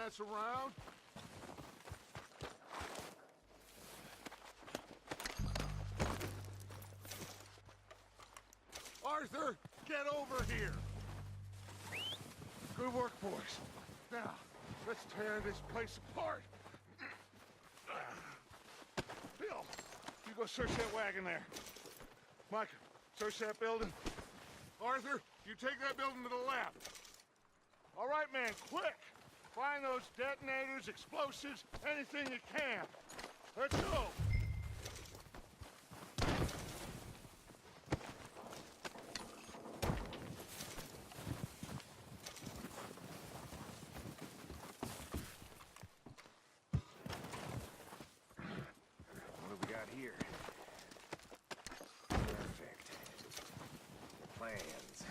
mess around. Arthur, get over here! Good work, boys. Now, let's tear this place apart. Bill, you go search that wagon there. Mike, search that building. Arthur, you take that building to the left. All right, man, quick! Find those detonators, explosives, anything you can. Let's go! What do we got here? Perfect. Plans.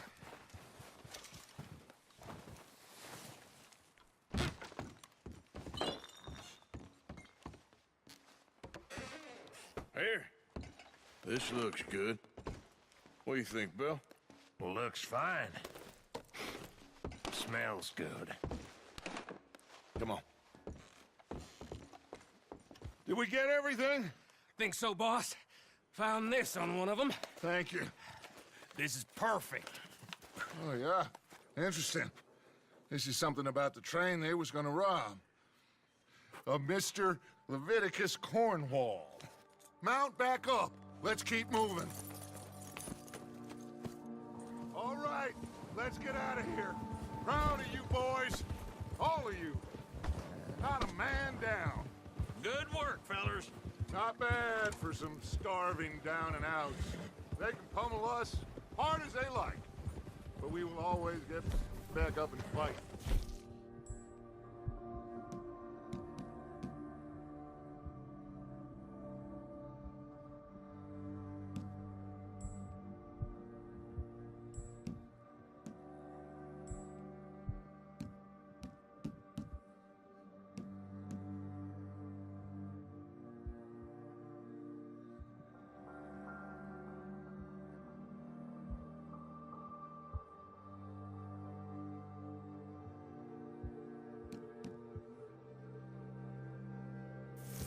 Here. This looks good. What do you think, Bill? Looks fine. Smells good. Come on. Did we get everything? Think so, boss? Found this on one of them. Thank you. This is perfect. Oh, yeah? Interesting. This is something about the train they was gonna rob. A Mr. Leviticus Cornwall. Mount back up. Let's keep moving. All right, let's get out of here. Proud of you boys. All of you. Not a man down. Good work, fellers. Not bad for some starving down and outs. They can pummel us hard as they like. But we will always get back up and fight.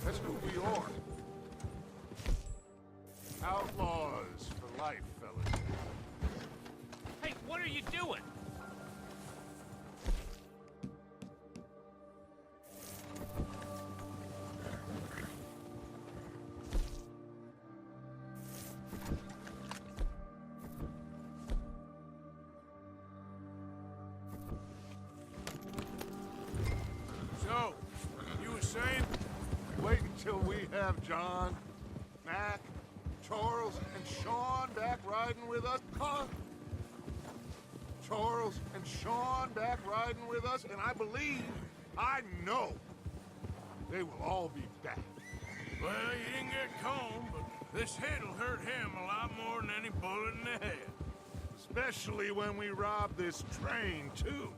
That's who we are. Outlaws for life, fellas. Hey, what are you doing? So, you were saying? Wait until we have John, Mac, Charles, and Sean back riding with us. Huh? Charles and Sean back riding with us, and I believe, I know, they will all be back. Well, you didn't get Colm, but this hit'll hurt him a lot more than any bullet in the head. Especially when we rob this train, too.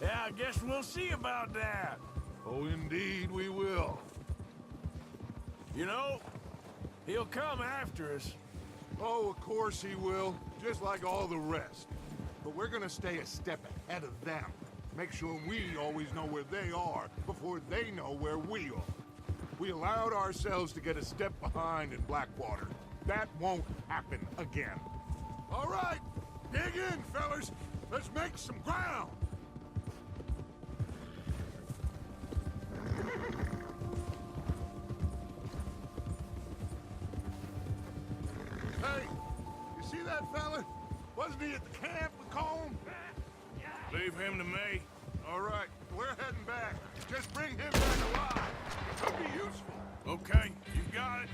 Yeah, I guess we'll see about that. Oh, indeed we will. You know, he'll come after us. Oh, of course he will, just like all the rest. But we're gonna stay a step ahead of them. Make sure we always know where they are before they know where we are. We allowed ourselves to get a step behind in Blackwater. That won't happen again. All right, dig in, fellas. Let's make some ground. Hey, you see that fella? Wasn't he at the camp with Colm? Leave him to me. All right, we're heading back. Just bring him back alive. Could be useful. Okay, you got it.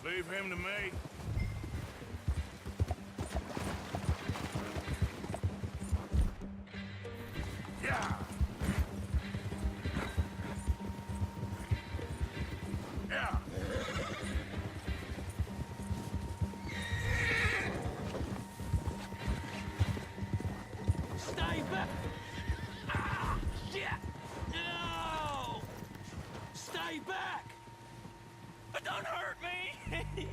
Leave him to me. Yeah, back! Ah! Shit! No! Stay back! Don't hurt me!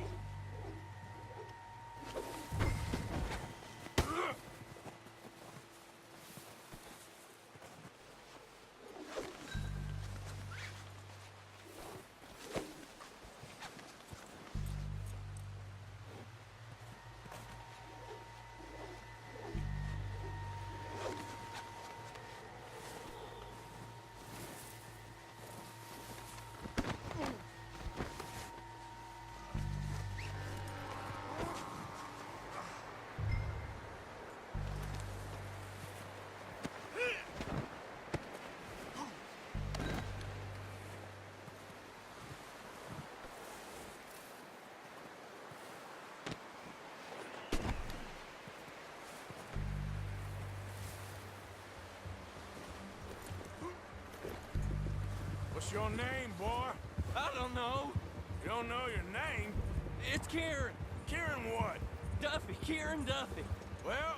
What's your name, boy? I don't know. You don't know your name? It's Kieran. Kieran what? Duffy. Kieran Duffy. Well,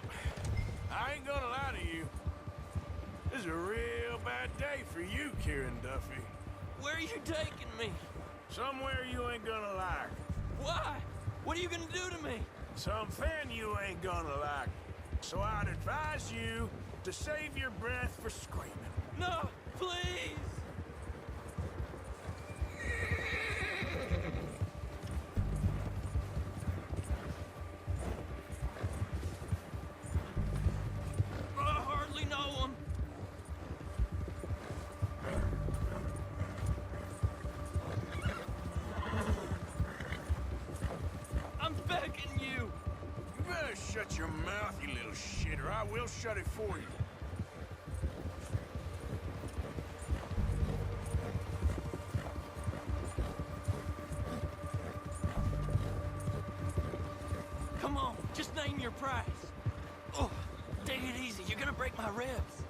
I ain't gonna lie to you. This is a real bad day for you, Kieran Duffy. Where are you taking me? Somewhere you ain't gonna like. Why? What are you gonna do to me? Something you ain't gonna like. So I'd advise you to save your breath for screaming. No, please! I hardly know him. I'm begging you. You better shut your mouth, you little shit, or I will shut it for you. Come on, just name your price. Oh, take it easy. You're gonna break my ribs.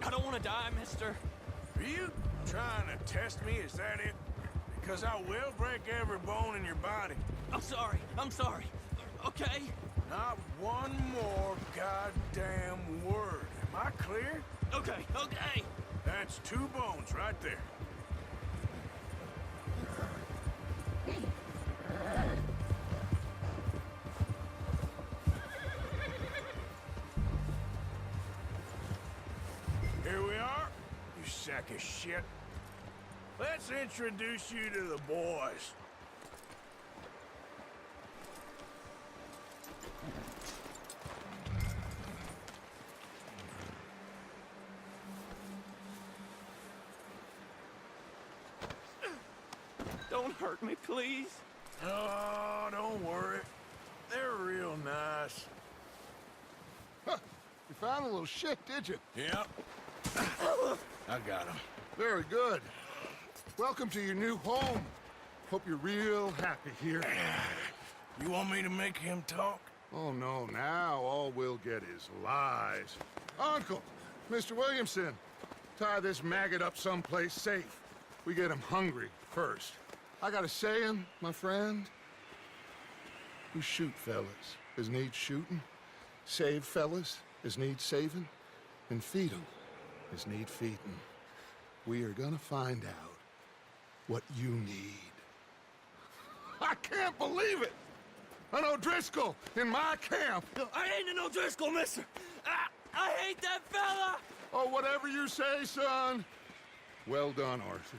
I don't want to die, mister. Are you trying to test me? Is that it? Because I will break every bone in your body. I'm sorry. I'm sorry. Okay? Not one more goddamn word. Am I clear? Okay, okay. That's 2 bones right there. Here we are, you sack of shit. Let's introduce you to the boys. Don't hurt me, please. Oh, don't worry. They're real nice. Huh. You found a little shit, did you? Yep. I got him. Very good. Welcome to your new home. Hope you're real happy here. You want me to make him talk? Oh, no, now all we'll get is lies. Uncle, Mr. Williamson, tie this maggot up someplace safe. We get him hungry first. I got a saying, my friend. We shoot fellas as need shooting, save fellas as need saving, and feed 'em as need feeding. We are gonna find out what you need. I can't believe it! An O'Driscoll in my camp! I ain't no O'Driscoll, mister. I hate that fella! Oh, whatever you say, son. Well done, Arthur.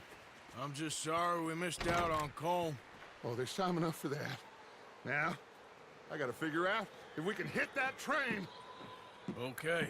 I'm just sorry we missed out on Colm. Oh, there's time enough for that. Now, I gotta figure out if we can hit that train. Okay.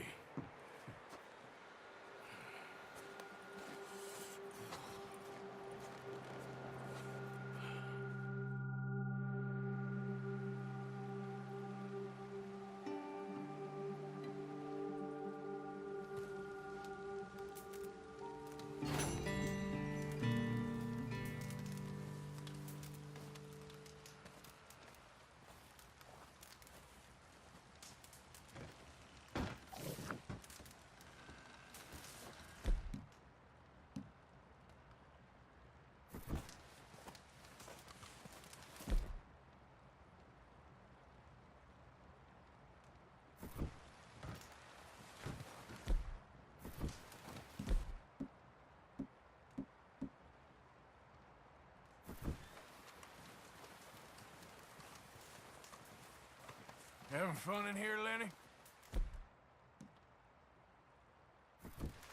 having fun in here, Lenny?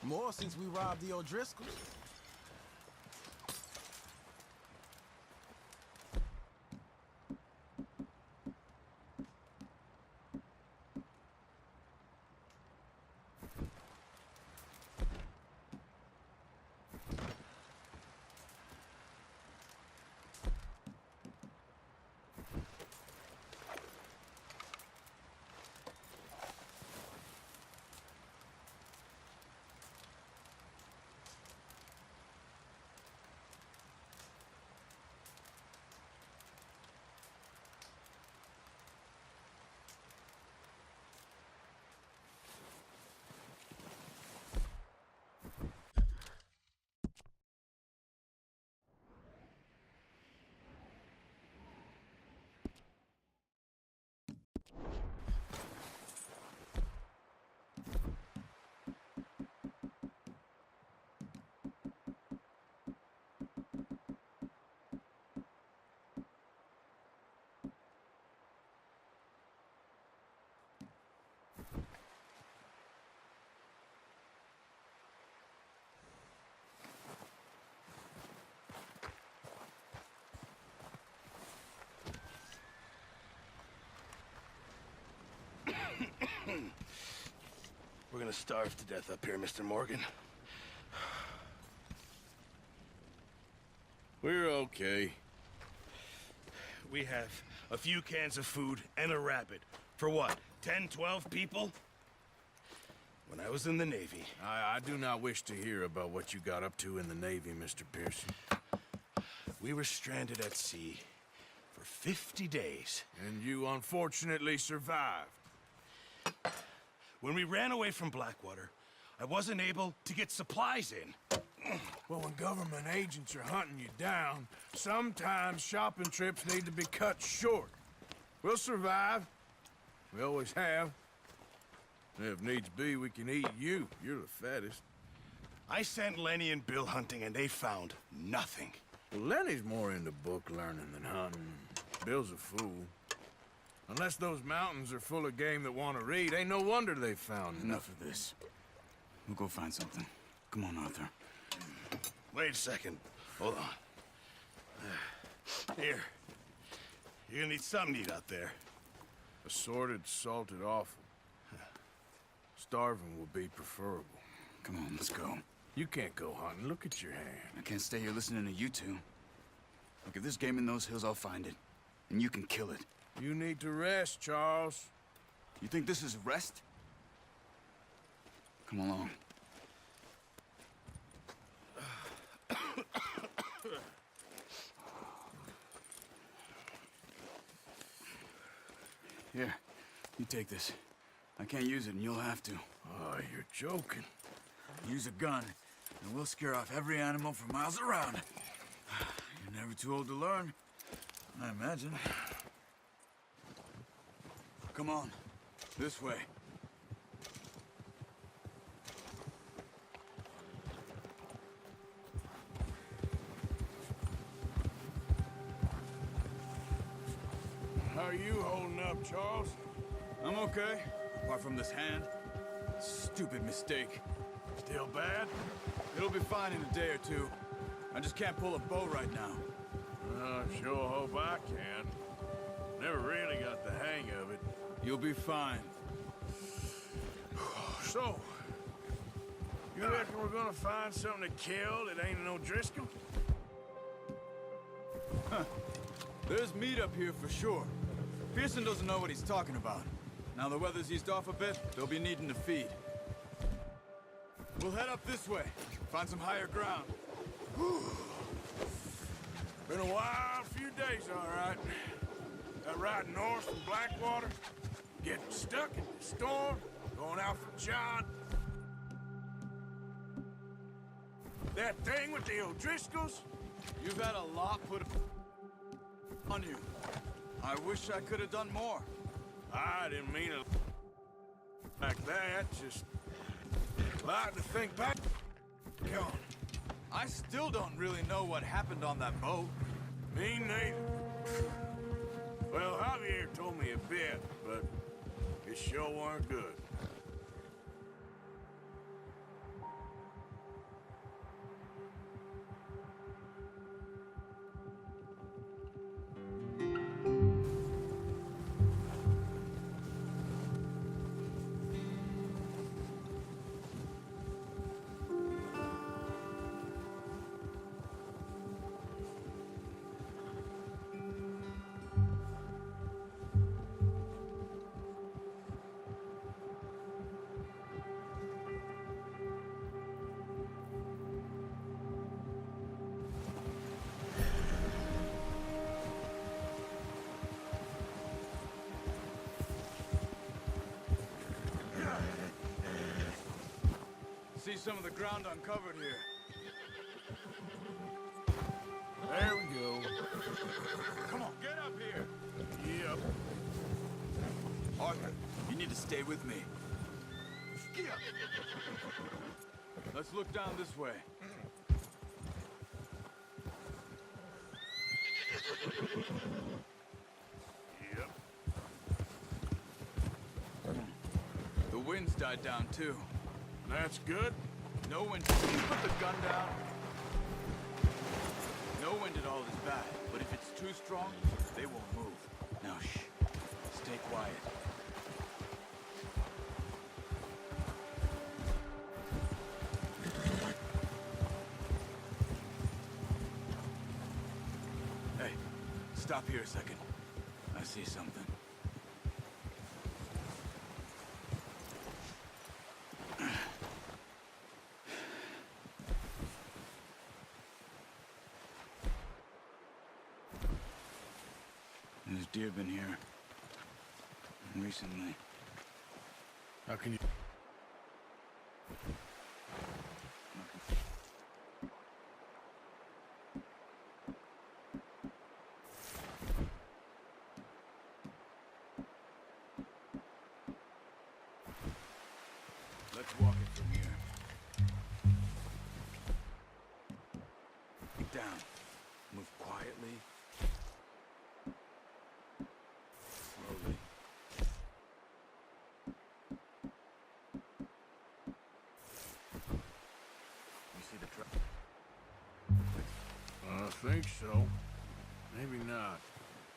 More since we robbed the O'Driscolls. We're gonna starve to death up here, Mr. Morgan. We're okay. We have a few cans of food and a rabbit. For what, 10, 12 people? When I was in the Navy... I do not wish to hear about what you got up to in the Navy, Mr. Pearson. We were stranded at sea for 50 days. And you unfortunately survived. When we ran away from Blackwater, I wasn't able to get supplies in. Well, when government agents are hunting you down, sometimes shopping trips need to be cut short. We'll survive. We always have. If needs be, we can eat you. You're the fattest. I sent Lenny and Bill hunting, and they found nothing. Well, Lenny's more into book learning than hunting. Bill's a fool. Unless those mountains are full of game that want to read, ain't no wonder they found Enough of this. We'll go find something. Come on, Arthur. Wait a second. Hold on. Here. You're gonna need something to eat out there. assorted, salted offal. Starving will be preferable. Come on, let's go. You can't go hunting. Look at your hand. I can't stay here listening to you two. Look, if there's game in those hills, I'll find it. And you can kill it. You need to rest, Charles. You think this is rest? Come along. Here, you take this. I can't use it, and you'll have to. Oh, you're joking. Use a gun, and we'll scare off every animal for miles around. You're never too old to learn, I imagine. Come on, this way. How are you holding up, Charles? I'm okay, apart from this hand. Stupid mistake. Still bad? It'll be fine in a day or two. I just can't pull a bow right now. I sure hope I can. Never really got the hang of it. You'll be fine. So, you reckon we're gonna find something to kill that ain't an O'Driscoll? There's meat up here for sure. Pearson doesn't know what he's talking about. Now the weather's eased off a bit, they'll be needing to feed. We'll head up this way, find some higher ground. Been a wild few days, all right. That ride north from Blackwater, getting stuck in the storm, going out for John. That thing with the O'Driscolls? You've had a lot put on you. I wish I could have done more. I didn't mean it like that, just like to think back. Come on. I still don't really know what happened on that boat. Me neither. Well, Javier told me a bit, but It sure weren't good. See some of the ground uncovered here. There we go. Come on, get up here! Yep. Arthur, you need to stay with me. Let's look down this way. Yep. The wind's died down too. That's good. No wind. Can you put the gun down? No wind at all is bad, but if it's too strong, they won't move. Now shh. Stay quiet. Hey, stop here a second. I see something. There's deer been here. Recently. How can you... Let's walk it from here. Down. Move quietly. Slowly. You see the truck? I think so. Maybe not.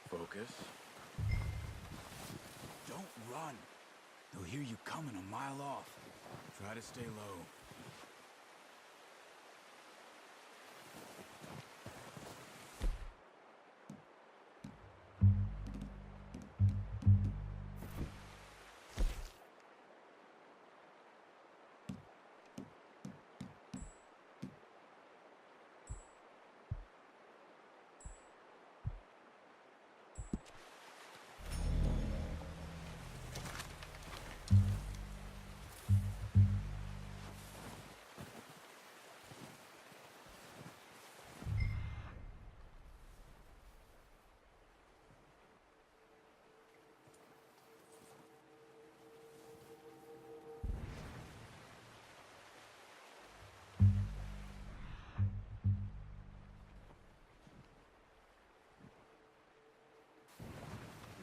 Focus. Don't run. They'll hear you coming a mile off. Try to stay low.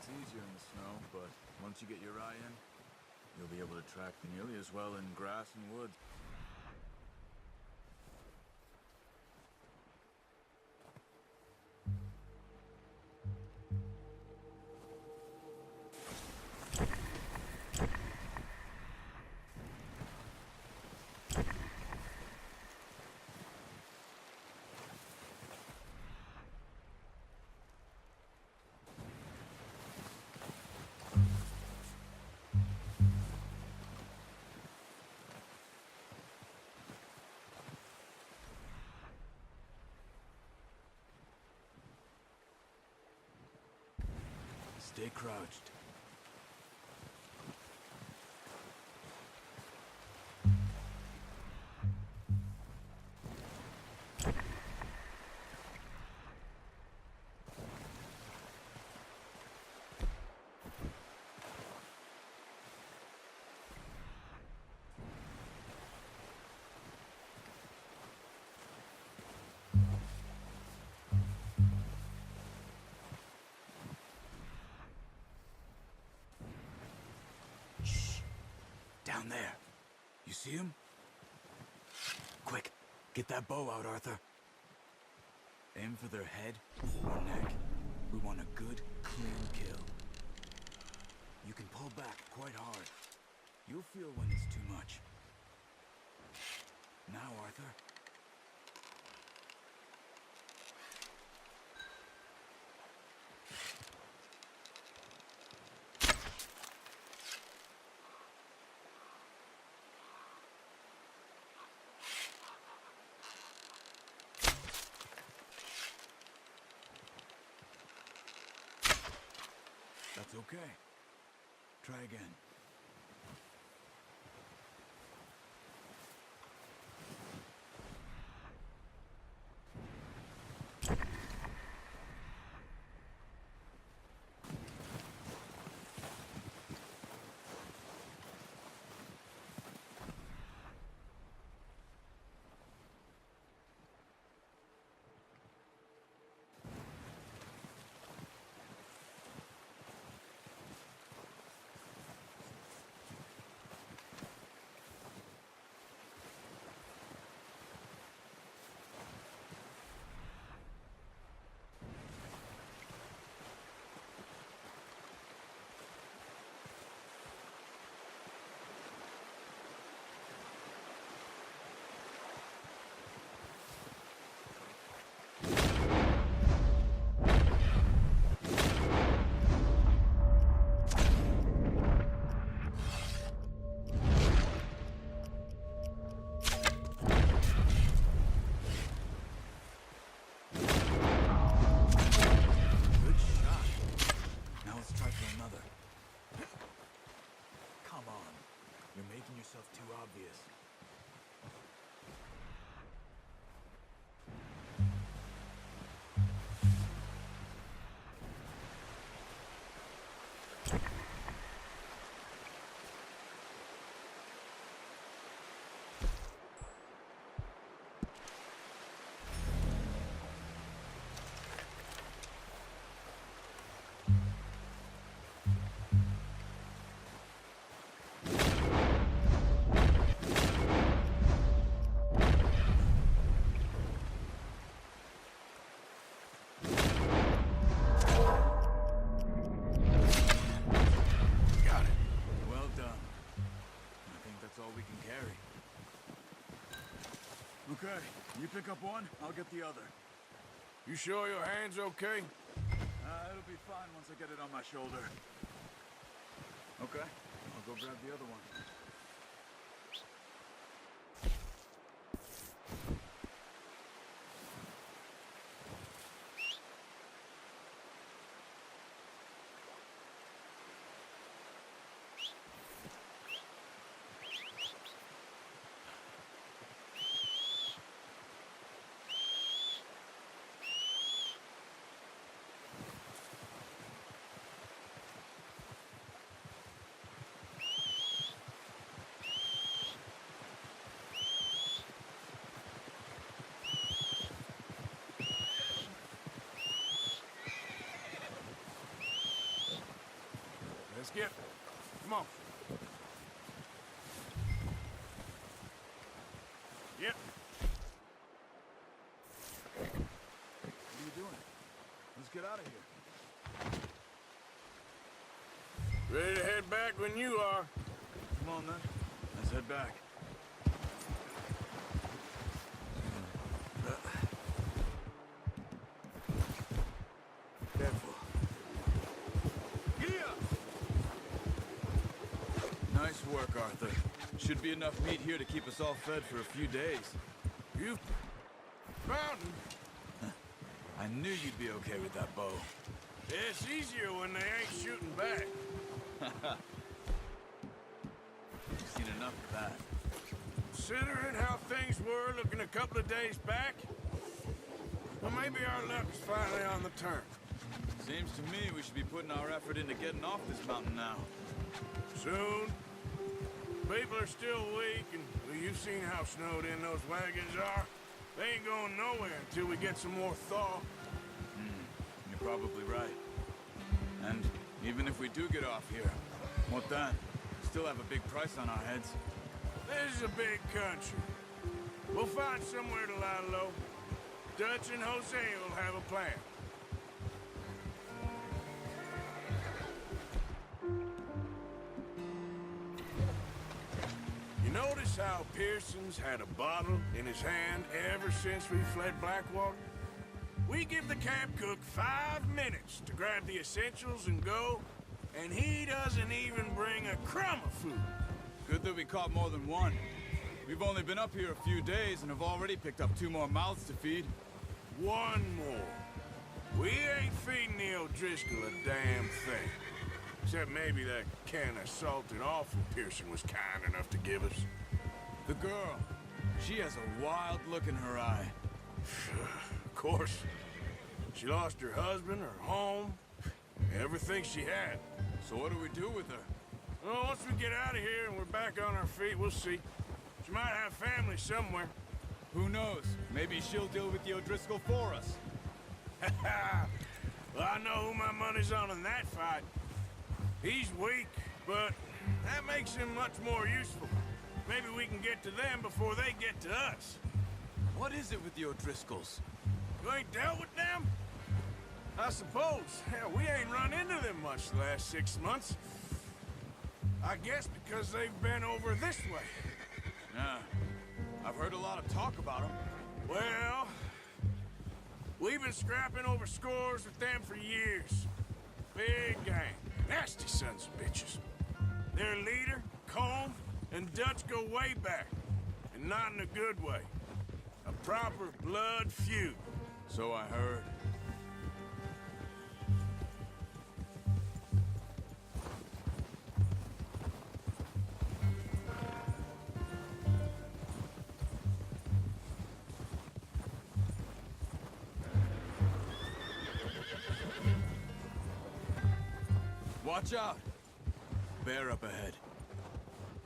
It's easier in the snow, but once you get your eye in, you'll be able to track nearly as well in grass and woods. Stay crouched. Down there. You see him? Quick, get that bow out, Arthur. Aim for their head or neck. We want a good, clean kill. You can pull back quite hard. You'll feel when it's too much. Now, Arthur. That's okay. Try again. Too obvious. Okay, you pick up one, I'll get the other. You sure your hand's okay? It'll be fine once I get it on my shoulder. Okay, I'll go grab the other one. Let's get. Come on. Yep. What are you doing? Let's get out of here. Ready to head back when you are. Come on, then. Let's head back. Careful. Giddy up! Nice work, Arthur. Should be enough meat here to keep us all fed for a few days. You mountain. I knew you'd be okay with that bow. It's easier when they ain't shooting back. You've seen enough of that. Considering how things were looking a couple of days back, well, maybe our luck's finally on the turn. Seems to me we should be putting our effort into getting off this mountain now. Soon. People are still weak, and well, you've seen how snowed in those wagons are. They ain't going nowhere until we get some more thaw. You're probably right. And even if we do get off here, what then? still have a big price on our heads. This is a big country. We'll find somewhere to lie low. Dutch and Hosea will have a plan. You notice how Pearson's had a bottle in his hand ever since we fled Blackwater? We give the camp cook 5 minutes to grab the essentials and go, and he doesn't even bring a crumb of food. Good that we caught more than one. We've only been up here a few days and have already picked up 2 more mouths to feed. One more. We ain't feeding the O'Driscoll a damn thing. Except maybe that can of salted offal Pearson was kind enough to give us. The girl, she has a wild look in her eye. Of course. She lost her husband, her home, everything she had. So what do we do with her? Well, once we get out of here and we're back on our feet, we'll see. She might have family somewhere. Who knows? Maybe she'll deal with the O'Driscoll for us. Well, I know who my money's on in that fight. He's weak, but that makes him much more useful. Maybe we can get to them before they get to us. What is it with the O'Driscolls? You ain't dealt with them? I suppose. Hell, we ain't run into them much the last 6 months. I guess because they've been over this way. Yeah. I've heard a lot of talk about them. Well, we've been scrapping over scores with them for years. Big gang. Nasty sons of bitches. Their leader, Colm, and Dutch go way back. And not in a good way. A proper blood feud. So I heard. Watch out! Bear up ahead.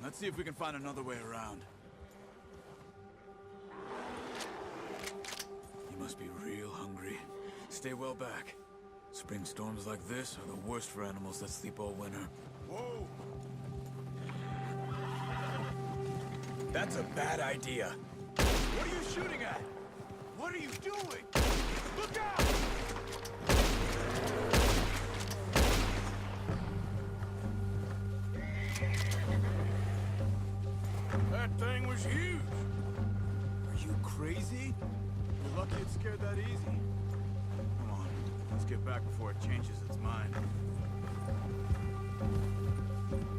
Let's see if we can find another way around. You must be real hungry. Stay well back. Spring storms like this are the worst for animals that sleep all winter. Whoa! That's a bad idea. What are you shooting at? What are you doing? Look out! That thing was huge. Are you crazy? You're lucky it scared that easy. Come on, let's get back before it changes its mind.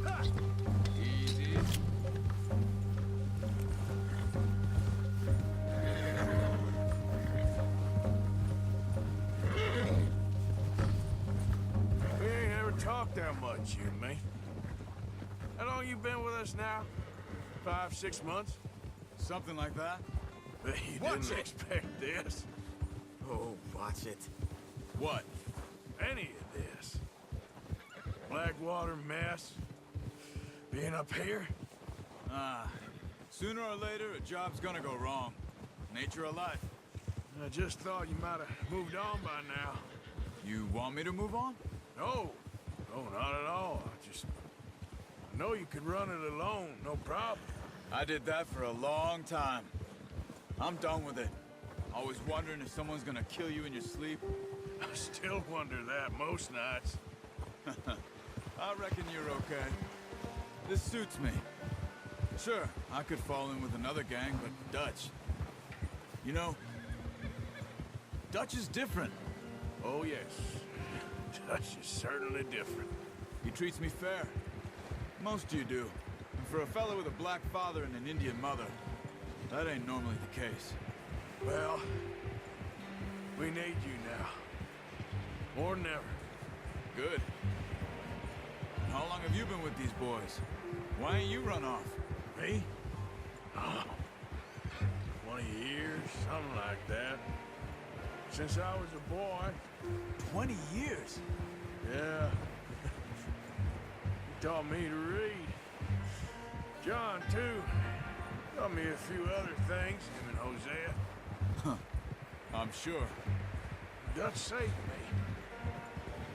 Ha! Easy. We ain't ever talked that much, you and me. How long you been with us now? 5, 6 months? Something like that. Bet you Watch didn't it. expect this. Oh, watch it. What? Any of this. Blackwater mess. Being up here. Sooner or later, a job's gonna go wrong. Nature of life. I just thought you might have moved on by now. You want me to move on? No. No, not at all. I know you could run it alone, no problem. I did that for a long time. I'm done with it. Always wondering if someone's gonna kill you in your sleep. I still wonder that most nights. I reckon you're okay. This suits me. Sure, I could fall in with another gang, but Dutch... You know, Dutch is different. Oh, yes. Dutch is certainly different. He treats me fair. Most you do. And for a fellow with a black father and an Indian mother, that ain't normally the case. Well, we need you now. More than ever. Good. And how long have you been with these boys? Why ain't you run off? Me? Oh, 20 years, something like that. Since I was a boy. 20 years? Yeah. He taught me to read. John, too. Taught me a few other things, him and Hosea. I'm sure. Dutch saved me.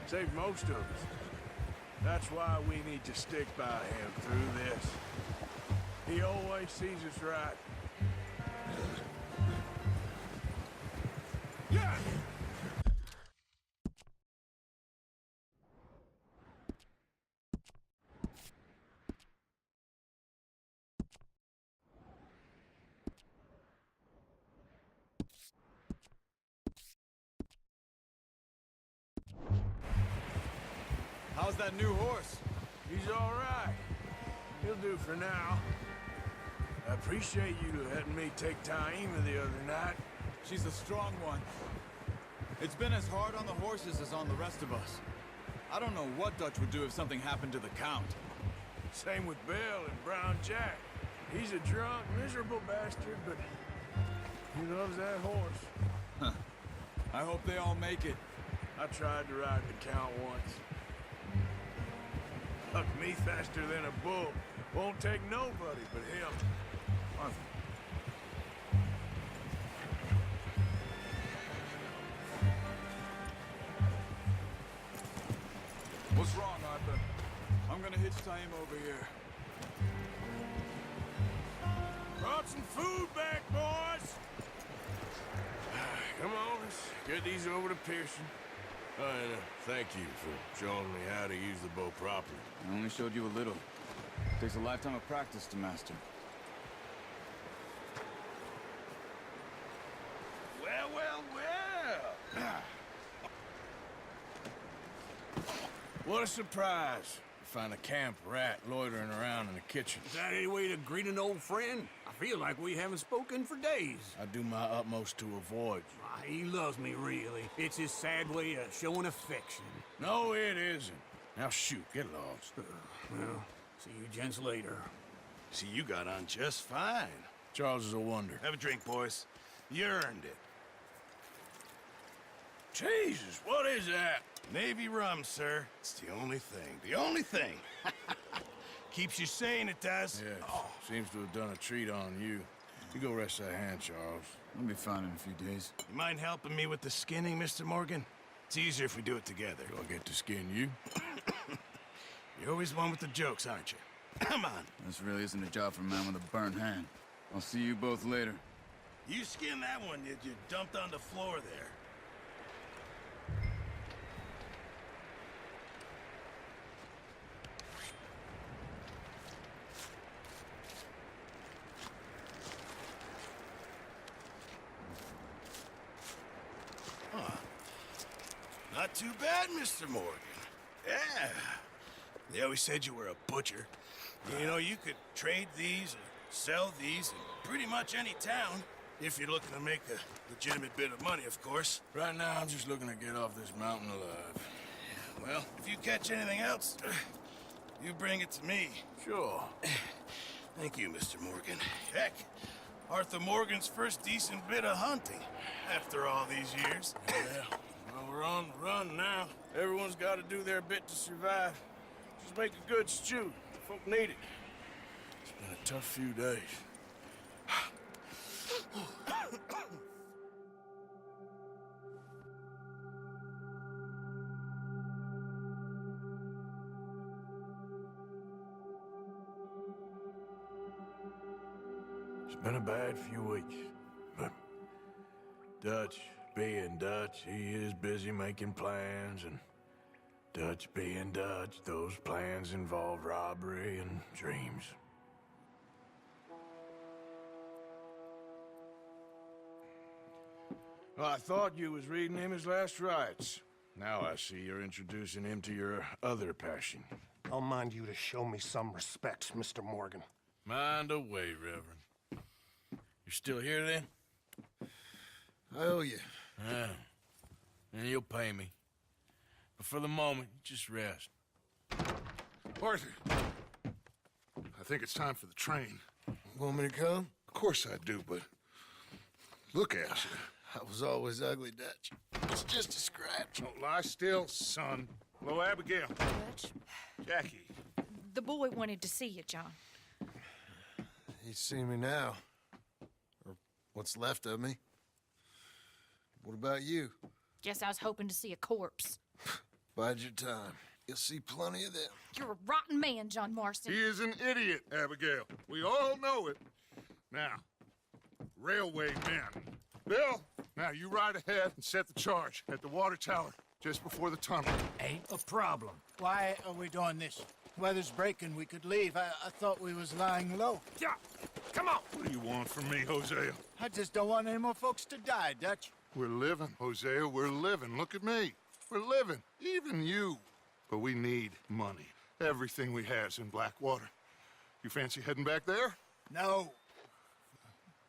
Saved most of us. That's why we need to stick by him through this. He always sees us right. Yeah! How's that new horse? He's all right. He'll do for now. I appreciate you letting me take Taima the other night. She's a strong one. It's been as hard on the horses as on the rest of us. I don't know what Dutch would do if something happened to the Count. Same with Bill and Brown Jack. He's a drunk, miserable bastard, but he loves that horse. I hope they all make it. I tried to ride the Count once. Hucked me faster than a bull. Won't take nobody but him. Arthur. What's wrong, Arthur? I'm gonna hitch Taima over here. Brought some food back, boys! Come on, let's get these over to Pearson. And thank you for showing me how to use the bow properly. I only showed you a little. Takes a lifetime of practice to master. Well, well, well. What a surprise to find a camp rat loitering around in the kitchen. Is that any way to greet an old friend? I feel like we haven't spoken for days. I do my utmost to avoid you. He loves me, really. It's his sad way of showing affection. No, it isn't. Now shoot, get lost. Well, see you gents later. See, you got on just fine. Charles is a wonder. Have a drink, boys. You earned it. Jesus, what is that? Navy rum, sir. It's the only thing. The only thing. Keeps you sane, it does. Yes, seems to have done a treat on you. You go rest that hand, Charles. I'll be fine in a few days. You mind helping me with the skinning, Mr. Morgan? It's easier if we do it together. Do I get to skin you? You're always one with the jokes, aren't you? Come on. This really isn't a job for a man with a burnt hand. I'll see you both later. You skinned that one, did you? Dumped on the floor there. Not too bad, Mr. Morgan. Yeah. They always said you were a butcher. You know, you could trade these or sell these in pretty much any town. If you're looking to make a legitimate bit of money, of course. Right now, I'm just looking to get off this mountain alive. Well, if you catch anything else, you bring it to me. Sure. Thank you, Mr. Morgan. Heck, Arthur Morgan's first decent bit of hunting after all these years. Yeah. Well, we're on the run now. Everyone's got to do their bit to survive. Just make a good stew. Folk need it. It's been a tough few days. It's been a bad few weeks, but Dutch being Dutch, he is busy making plans, and Dutch being Dutch, those plans involve robbery and dreams. Well, I thought you was reading him his last rites. Now I see you're introducing him to your other passion. I'll mind you to show me some respect, Mr. Morgan. Mind away, Reverend. You still here, then? I owe you. Yeah. And you'll pay me. But for the moment, just rest. Arthur, I think it's time for the train. Want me to come? Of course I do, but look at you. I was always ugly, Dutch. It's just a scratch. Don't lie still, son. Hello, Abigail. Dutch, Jackie. the boy wanted to see you, John. He's seen me now. Or what's left of me. What about you? Guess I was hoping to see a corpse. Bide your time. You'll see plenty of them. You're a rotten man, John Marston. He is an idiot, Abigail. We all know it. Now, railway men. Bill, now you ride ahead and set the charge at the water tower just before the tunnel. Ain't a problem. Why are we doing this? Weather's breaking. We could leave. I thought we was lying low. Yeah, come on. What do you want from me, Hosea? I just don't want any more folks to die, Dutch. We're living, Hosea, we're living. Look at me. We're living, even you. But we need money. Everything we has in Blackwater. You fancy heading back there? No.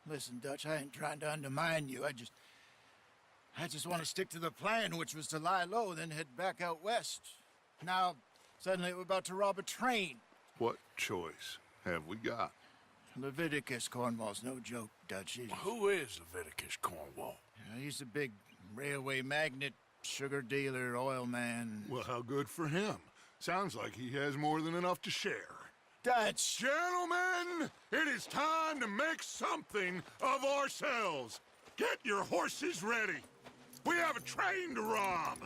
Listen, Dutch, I ain't trying to undermine you. I just want to stick to the plan, which was to lie low, then head back out west. Now, suddenly we're about to rob a train. What choice have we got? Leviticus Cornwall's no joke, Dutch. Who is Leviticus Cornwall? He's a big railway magnate, sugar dealer, oil man. Well, how good for him. Sounds like he has more than enough to share. Dutch! Gentlemen, it is time to make something of ourselves. Get your horses ready. We have a train to rob.